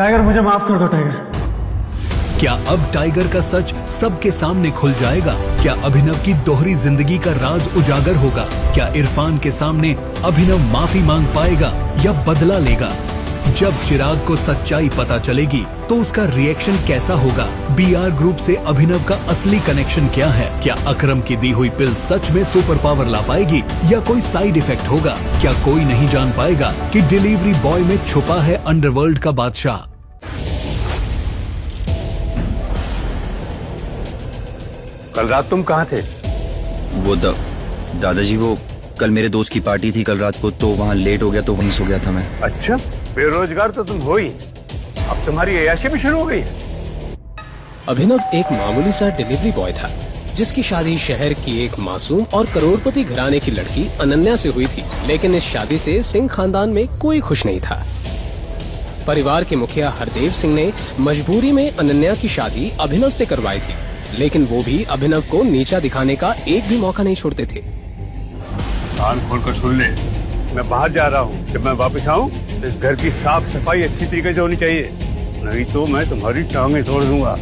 Tiger मुझे माफ कर दो टाइगर। क्या अब टाइगर का सच सबके सामने खुल जाएगा? क्या अभिनव की दोहरी जिंदगी का राज उजागर होगा? क्या इरफान के सामने अभिनव माफी मांग पाएगा या बदला लेगा? जब चिराग को सच्चाई पता चलेगी तो उसका रिएक्शन कैसा होगा? बीआर ग्रुप से अभिनव का असली कनेक्शन क्या है? क्या अकरम की दी हुई पिल सच में सुपर पावर ला पाएगी या कोई साइड इफेक्ट होगा? क्या कोई नहीं जान पाएगा कि डिलीवरी बॉय में छुपा है अंडरवर्ल्ड का बादशाह? कल रात तुम कहाँ थे? वो दादाजी, वो कल मेरे दोस्त की पार्टी थी कल रात को, तो वहाँ लेट हो गया तो वहीं सो गया था मैं। अच्छा, बेरोजगार तो तुम हो ही, अब तुम्हारी अय्याशी भी शुरू हो गई है। अभिनव एक मामूली सा डिलीवरी बॉय था जिसकी शादी शहर की एक मासूम और करोड़पति घराने की लड़की अनन्या से हुई थी। लेकिन इस शादी से सिंह खानदान में कोई खुश नहीं था। परिवार के मुखिया हरदेव सिंह ने मजबूरी में अनन्या की शादी अभिनव से करवाई थी, लेकिन वो भी अभिनव को नीचा दिखाने का एक भी मौका नहीं छोड़ते थे। कान खोलकर सुन ले, मैं बाहर जा रहा हूँ। जब मैं वापस आऊँ तो इस घर की साफ सफाई अच्छी तरीके से होनी चाहिए, नहीं तो मैं तुम्हारी टांगें तोड़ दूंगा।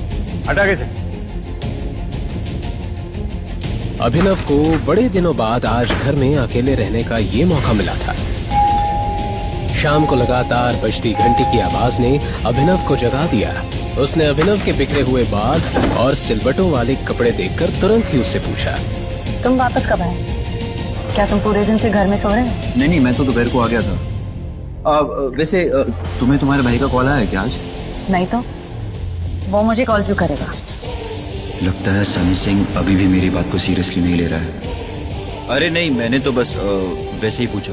हटा के से। अभिनव को बड़े दिनों बाद आज घर में अकेले रहने का ये मौका मिला था। शाम को लगातार बजती घंटी की आवाज ने अभिनव को जगा दिया। उसने अभिनव के बिखरे हुए बाल और सिलबटों वाले कपड़े देखकर तुरंत ही उससे पूछा, तुम वापस कब आए? क्या तुम पूरे दिन से घर में सो रहे हैं? नहीं, मैं तो दोपहर को आ गया था। वैसे तुम्हें तुम्हारे भाई का कॉल आया है क्या आज? नहीं तो वो मुझे कॉल क्यों करेगा? लगता है सनी सिंह अभी भी मेरी बात को सीरियसली नहीं ले रहा है। अरे नहीं, मैंने तो बस वैसे ही पूछा।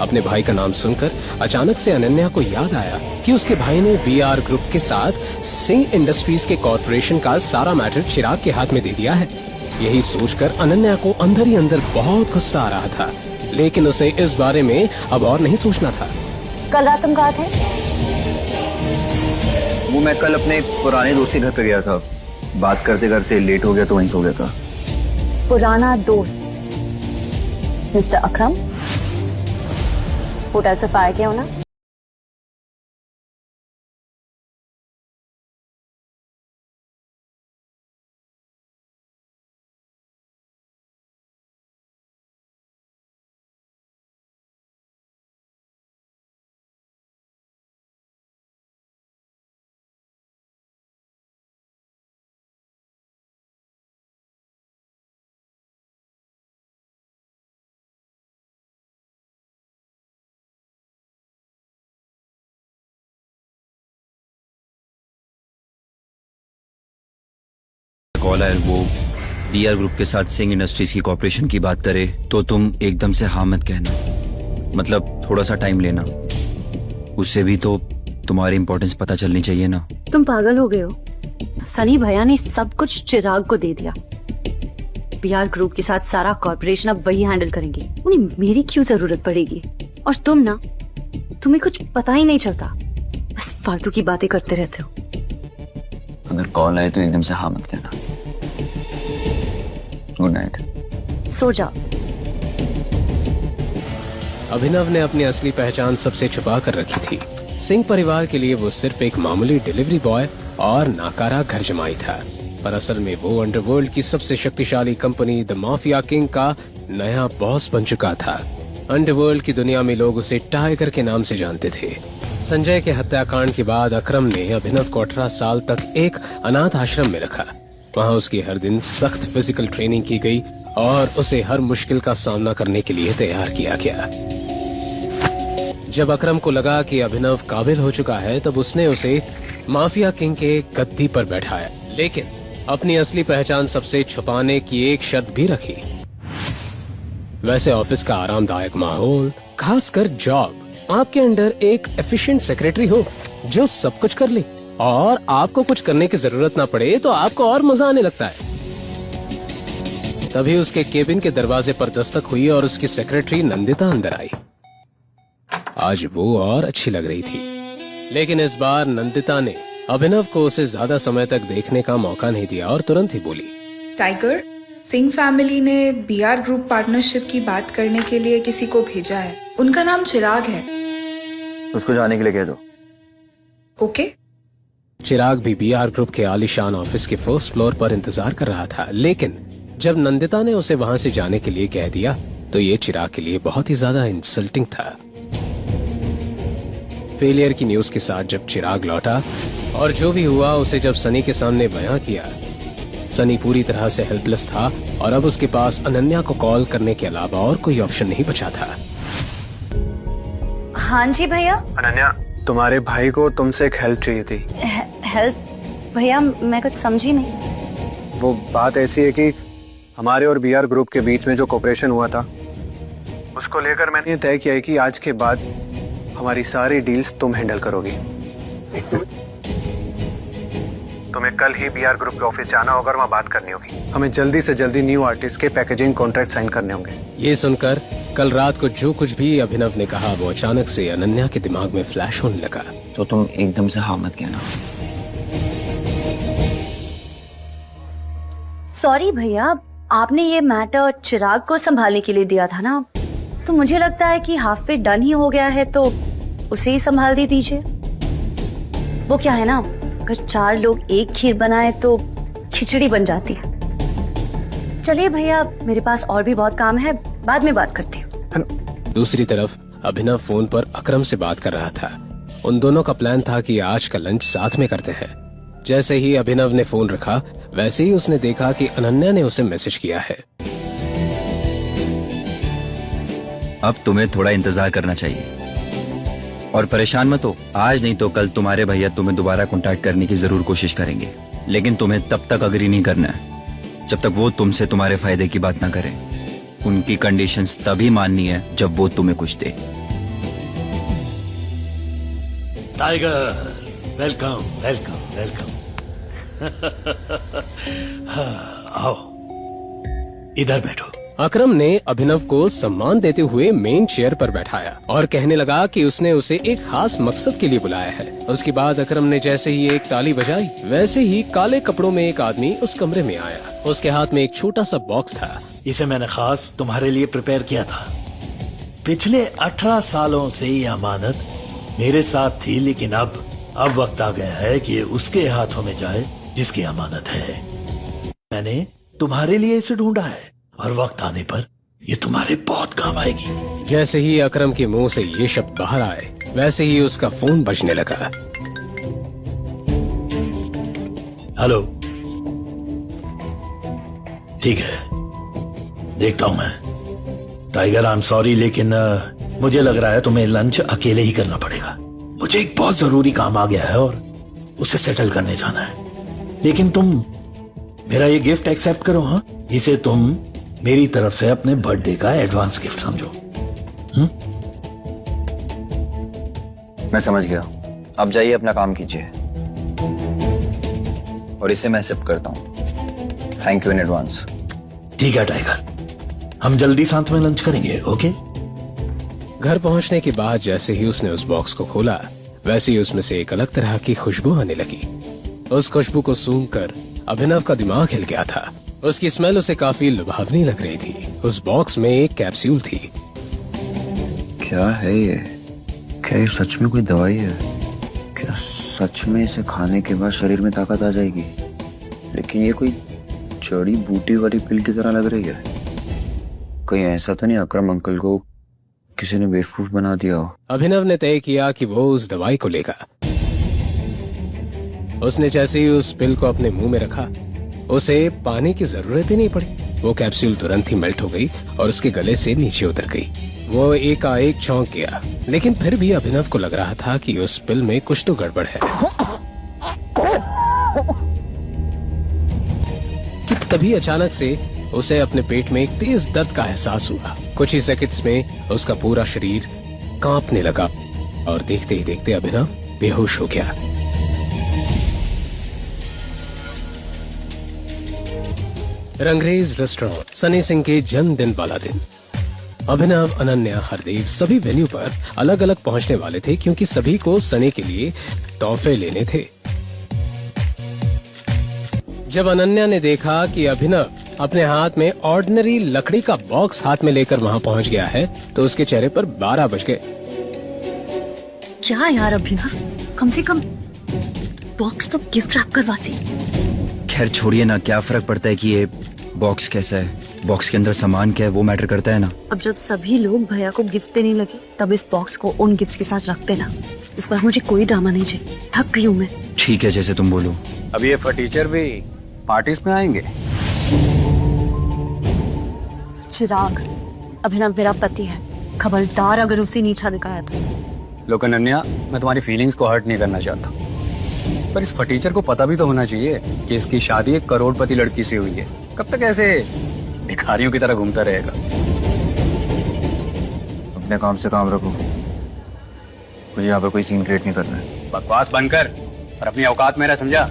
अपने भाई का नाम सुनकर अचानक से अनन्या को याद आया कि उसके भाई ने बीआर ग्रुप के साथ सिंह इंडस्ट्रीज के कॉर्पोरेशन का सारा मैटर चिराग के हाथ में दे दिया है। यही सोचकर अनन्या को अंदर ही अंदर बहुत गुस्सा आ रहा था, लेकिन उसे इस बारे में अब और नहीं सोचना था। कल रात तुम कहाँ थे? वो मैं कल अपने पुराने दोस्त के घर पे गया था, बात करते करते लेट हो गया तो वहीं सो गया था। पुराना दोस्त मिस्टर अकरम होटल से फायर किया हो ना? कॉल है वो बीआर ग्रुप के साथ सिंह इंडस्ट्रीज की कॉर्पोरेशन की बात करे तो तुम एकदम से हाँ मत कहना। मतलब थोड़ा सा टाइम लेना, उससे भी तो तुम्हारी इंपॉर्टेंस पता चलनी चाहिए ना। तुम पागल हो गए हो? सनी भैया ने सब कुछ चिराग को दे दिया। बीआर ग्रुप के साथ सारा कॉर्पोरेशन अब वही हैंडल करेंगे। उन्हें मेरी क्यों जरूरत पड़ेगी? और तुम ना, तुम्हें कुछ पता ही नहीं चलता, बस फालतू की बातें करते रहते हो। अगर कॉल आए तो एकदम से हाँ मत कहना। Good night. सो जाओ। अभिनव ने अपनी असली पहचान सबसे छुपा कर रखी थी। सिंह परिवार के लिए वो सिर्फ एक मामूली डिलीवरी बॉय और नाकारा घर जमाई था, पर असल में वो अंडरवर्ल्ड की सबसे शक्तिशाली कंपनी द माफिया किंग का नया बॉस बन चुका था। अंडरवर्ल्ड की दुनिया में लोग उसे टाइगर के नाम से जानते थे। संजय के हत्याकांड के बाद अकरम ने अभिनव को 18 साल तक एक अनाथ आश्रम में रखा। वहाँ उसकी हर दिन सख्त फिजिकल ट्रेनिंग की गई और उसे हर मुश्किल का सामना करने के लिए तैयार किया गया। जब अकरम को लगा कि अभिनव काबिल हो चुका है, तब उसने उसे माफिया किंग के गद्दी पर बैठाया, लेकिन अपनी असली पहचान सबसे छुपाने की एक शर्त भी रखी। वैसे ऑफिस का आरामदायक माहौल, खासकर जॉब, आपके अंडर एक एफिशिएंट सेक्रेटरी हो जो सब कुछ कर ले और आपको कुछ करने की जरूरत ना पड़े तो आपको और मजा आने लगता है। तभी उसके केबिन के दरवाजे पर दस्तक हुई और उसकी सेक्रेटरी नंदिता अंदर आई। आज वो और अच्छी लग रही थी, लेकिन इस बार नंदिता ने अभिनव को उसे ज्यादा समय तक देखने का मौका नहीं दिया और तुरंत ही बोली, टाइगर, सिंह फैमिली ने बीआर ग्रुप पार्टनरशिप की बात करने के लिए किसी को भेजा है। उनका नाम चिराग है। उसको जाने के लिए कह दो। ओके? चिराग भी बीआर ग्रुप के आलीशान ऑफिस के फर्स्ट फ्लोर पर इंतजार कर रहा था, लेकिन जब नंदिता ने उसे वहां से जाने के लिए कह दिया तो ये चिराग के लिए बहुत ही ज्यादा इंसल्टिंग था। फेलियर की न्यूज के साथ जब चिराग लौटा और जो भी हुआ उसे जब सनी के सामने बयां किया, सनी पूरी तरह से हेल्पलेस था और अब उसके पास अनन्या को कॉल करने के अलावा और कोई ऑप्शन नहीं बचा था। हाँ जी भैया। अनन्या, तुम्हारे भाई को तुमसे एक हेल्प चाहिए थी। हेल्प? भैया मैं कुछ समझी नहीं। वो बात ऐसी है कि हमारे और बीआर ग्रुप के बीच में जो कोऑपरेशन हुआ था उसको लेकर मैंने ये तय किया है कि आज के बाद हमारी सारी डील्स तुम हैंडल करोगी। तुम्हें कल ही बीआर ग्रुप के ऑफिस जाना होगा और वहाँ बात करनी होगी। हमें जल्दी से जल्दी न्यू आर्टिस्ट के पैकेजिंग कॉन्ट्रैक्ट साइन करने होंगे। ये सुनकर कल रात को जो कुछ भी अभिनव ने कहा वो अचानक से अनन्या के दिमाग में फ्लैश होने लगा। तो तुम एकदम से हाँ मत कहना। सॉरी भैया, आपने ये मैटर चिराग को संभालने के लिए दिया था ना, तो मुझे लगता है कि हाफ वे डन ही हो गया है, तो उसे ही संभाल दीजिए। वो क्या है ना, अगर 4 लोग एक खीर बनाए तो खिचड़ी बन जाती है। चलिए भैया, मेरे पास और भी बहुत काम है, बाद में बात करती हूँ। दूसरी तरफ अभिनव फोन पर अकरम से बात कर रहा था। उन दोनों का प्लान था कि आज का लंच साथ में करते हैं। जैसे ही अभिनव ने फोन रखा वैसे ही उसने देखा कि अनन्या ने उसे मैसेज किया है। अब तुम्हें थोड़ा इंतजार करना चाहिए और परेशान मत हो। आज नहीं तो कल तुम्हारे भैया तुम्हें दोबारा कांटेक्ट करने की जरूर कोशिश करेंगे, लेकिन तुम्हें तब तक अग्री नहीं करना है जब तक वो तुमसे तुम्हारे फायदे की बात ना करें। उनकी कंडीशंस तभी माननी है जब वो तुम्हें कुछ दे। Tiger, welcome welcome welcome. आओ, इधर बैठो। अकरम ने अभिनव को सम्मान देते हुए मेन चेयर पर बैठाया और कहने लगा कि उसने उसे एक खास मकसद के लिए बुलाया है। उसके बाद अकरम ने जैसे ही एक ताली बजाई वैसे ही काले कपड़ों में एक आदमी उस कमरे में आया। उसके हाथ में एक छोटा सा बॉक्स था। इसे मैंने खास तुम्हारे लिए प्रिपेयर किया था। पिछले 18 सालों से ये अमानत मेरे साथ थी, लेकिन अब वक्त आ गया है कि उसके हाथों में जाए जिसकी अमानत है। मैंने तुम्हारे लिए इसे ढूंढा है और वक्त आने पर ये तुम्हारे बहुत काम आएगी। जैसे ही अकरम के मुंह से ये शब्द बाहर आए वैसे ही उसका फोन बजने लगा। हेलो, ठीक है, देखता हूं मैं। टाइगर, आई एम सॉरी, लेकिन मुझे लग रहा है तुम्हें लंच अकेले ही करना पड़ेगा। मुझे एक बहुत जरूरी काम आ गया है और उसे सेटल करने जाना है। लेकिन तुम मेरा ये गिफ्ट एक्सेप्ट करो। हाँ, इसे तुम मेरी तरफ से अपने बर्थडे का एडवांस गिफ्ट समझो। मैं समझ गया, अब जाइए अपना काम कीजिए और इसे मैं एक्सेप्ट करता हूँ। Thank you in advance. ठीक है टाइगर, हम जल्दी साथ में लंच करेंगे। ओके? घर पहुंचने के बाद जैसे ही उसने उस बॉक्स को खोला वैसे ही उसमें से एक अलग तरह की खुशबू आने लगी। उस खुशबू को सूंघकर अभिनव का दिमाग हिल गया था। उसकी स्मेल उसे काफी लुभावनी लग रही थी। उस बॉक्स में एक कैप्सूल थी। क्या है ये? क्या ये सच में कोई दवाई है? क्या सच में इसे खाने के बाद शरीर में ताकत आ जाएगी? लेकिन ये कोई जड़ी बूटी वाली पिल की तरह लग रही है। कहीं ऐसा तो नहीं अकरम अंकल को किसी ने बेवकूफ बना दिया हो? अभिनव ने तय किया कि वो उस दवाई को लेगा। उसने जैसे ही उस पिल को अपने मुंह में रखा उसे पानी की जरूरत ही नहीं पड़ी। वो कैप्सूल तुरंत ही मेल्ट हो गई और उसके गले से नीचे उतर गई। वो एकाएक चौंक गया, लेकिन फिर भी अभिनव को लग रहा था कि उस पिल में कुछ तो गड़बड़ है। कि तभी अचानक से उसे अपने पेट में एक तेज दर्द का एहसास हुआ। कुछ ही सेकंड्स में उसका पूरा शरीर कांपने लगा और देखते ही देखते अभिनव बेहोश हो गया। रंगरेज रेस्टोरेंट, सनी सिंह के जन्मदिन वाला दिन। अभिनव, अनन्या, हरदेव सभी वेन्यू पर अलग अलग पहुंचने वाले थे क्योंकि सभी को सनी के लिए तोहफे लेने थे। जब अनन्या ने देखा कि अभिनव अपने हाथ में ऑर्डिनरी लकड़ी का बॉक्स हाथ में लेकर वहां पहुंच गया है तो उसके चेहरे पर 12 बज गए। क्या यार अभिनव, कम से कम बॉक्स तो गिफ्ट रैप करवाती। खैर छोड़िए ना, क्या फर्क पड़ता है कि ये बॉक्स कैसा है, बॉक्स के अंदर सामान क्या है वो मैटर करता है ना। अब जब सभी लोग भैया को गिफ्ट देने लगे तब इस बॉक्स को उन गिफ्ट के साथ रख देना। इस बार मुझे कोई ड्रामा नहीं चाहिए, थक गई हूँ मैं। ठीक है, जैसे तुम बोलो। अब ये फटीचर भी पार्टीज में आएंगे। चिराग, अभिनव मेरा पति है, खबरदार अगर उसे नीचा दिखाया तो। लोग अनन्या, मैं तुम्हारी फीलिंग्स को हर्ट नहीं करना चाहता, पर इस फटीचर को पता भी तो होना चाहिए कि इसकी शादी एक करोड़पति लड़की से हुई है। कब तक ऐसे भिखारियों की तरह घूमता रहेगा? अपने काम से काम रखो, मुझे यहाँ पर कोई सीन क्रिएट नहीं करना है। बकवास बंद कर और अपनी औकात मेरा समझा।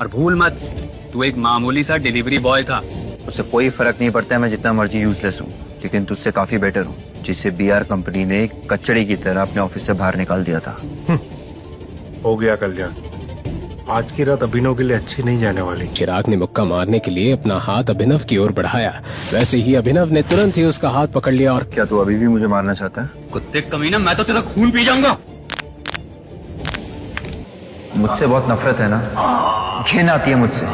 और भूल मत, तू एक मामूली सा डिलीवरी बॉय था। उससे कोई फर्क नहीं पड़ता है मैं जितना मर्जी यूजलेस हूँ, लेकिन तुझसे काफी बेटर हूँ, जिससे बीआर कंपनी ने कचड़े की तरह अपने ऑफिस से बाहर निकाल दिया था। हो गया कल्याण, आज की रात अभिनव के लिए अच्छी नहीं जाने वाली। चिराग ने मुक्का मारने के लिए अपना हाथ अभिनव की ओर बढ़ाया। वैसे ही अभिनव ने तुरंत ही उसका हाथ पकड़ लिया और क्या तू अभी भी मुझे मारना चाहता है? कुत्ते कमीना, मैं तो तेरा खून पी जाऊंगा। मुझसे बहुत नफरत है ना, घिन आती है मुझसे।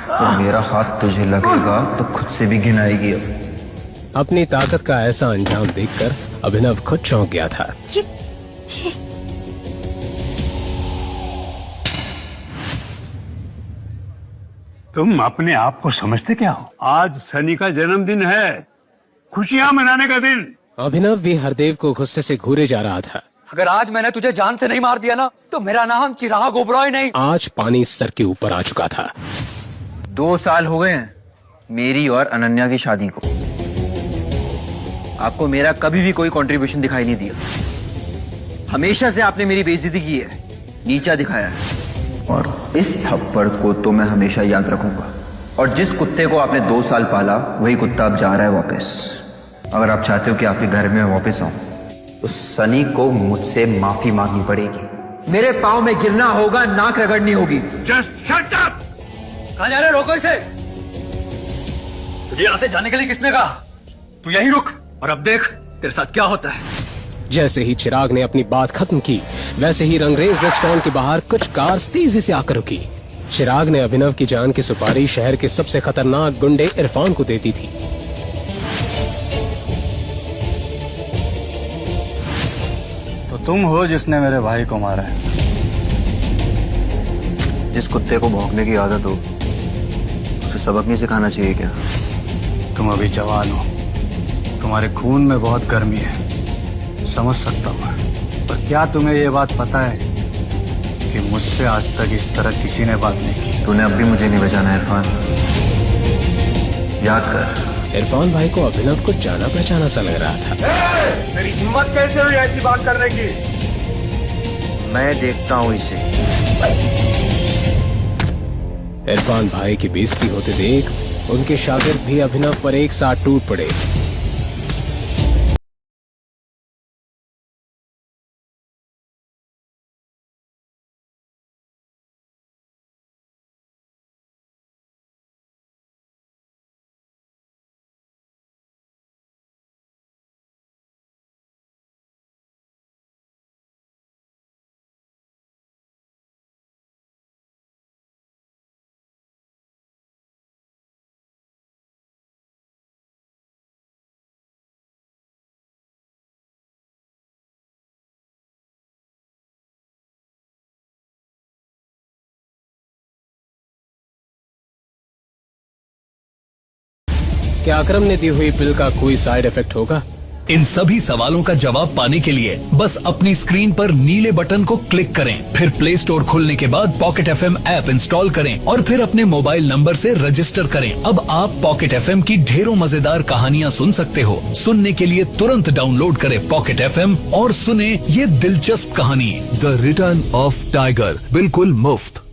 तो मेरा हाथ तुझे लगेगा तो खुद से भी घिन आएगी। अपनी ताकत का ऐसा अंजाम देखकर अभिनव खुद चौंक गया था। ये तुम अपने आप को समझते क्या हो? आज सनी का जन्मदिन है, खुशियां मनाने का दिन। अभिनव भी हरदेव को गुस्से से घूरे जा रहा था। अगर आज मैंने तुझे जान से नहीं मार दिया ना, तो मेरा नाम चिराग ओबरॉय नहीं। आज पानी सर के ऊपर आ चुका था। 2 साल हो गए हैं मेरी और अनन्या की शादी को। आपको मेरा कभी भी कोई कंट्रीब्यूशन दिखाई नहीं दिया। हमेशा से आपने मेरी बेइज्जती की है, नीचा दिखाया है, और इस थप्पड़ को तो मैं हमेशा याद रखूंगा। और जिस कुत्ते को आपने 2 साल पाला, वही कुत्ता अब जा रहा है वापस। अगर आप चाहते हो कि आपके घर में वापस आऊं, तो सनी को मुझसे माफी मांगनी पड़ेगी। मेरे पांव में गिरना होगा, नाक रगड़नी होगी। Just shut up! कहाँ जा रहे हो? रोको इसे। तुझे यहाँ से जाने के लिए किसने कहा? तू यहीं रुक और अब देख तेरे साथ क्या होता है। जैसे ही चिराग ने अपनी बात खत्म की, वैसे ही रंगरेज रेस्टोरेंट के बाहर कुछ कार्स तेजी से आकर रुकी। चिराग ने अभिनव की जान की सुपारी शहर के सबसे खतरनाक गुंडे इरफान को दे दी थी। तो तुम हो जिसने मेरे भाई को मारा है। जिस कुत्ते को भौंकने की आदत हो, उसे सबक नहीं सिखाना चाहिए क्या? तुम अभी जवान हो, तुम्हारे खून में बहुत गर्मी है, समझ सकता हूँ। पर क्या तुम्हें ये बात पता है कि मुझसे आज तक इस तरह किसी ने बात नहीं की? तूने अब भी मुझे नहीं बचाना इरफान, याद कर। इरफान भाई को अभिनव को जाना पहचाना सा लग रहा था। तेरी हिम्मत कैसे हुई ऐसी बात करने की? मैं देखता हूँ इसे। इरफान भाई की बेइज्जती होते देख उनके शागिर्द भी अभिनव पर एक साथ टूट पड़े। क्या अकरम ने दी हुई पिल का कोई साइड इफेक्ट होगा? इन सभी सवालों का जवाब पाने के लिए बस अपनी स्क्रीन पर नीले बटन को क्लिक करें, फिर प्ले स्टोर खोलने के बाद पॉकेट FM ऐप इंस्टॉल करें और फिर अपने मोबाइल नंबर से रजिस्टर करें। अब आप पॉकेट FM की ढेरों मजेदार कहानियां सुन सकते हो। सुनने के लिए तुरंत डाउनलोड करें पॉकेट FM और सुने ये दिलचस्प कहानी द रिटर्न ऑफ टाइगर, बिल्कुल मुफ्त।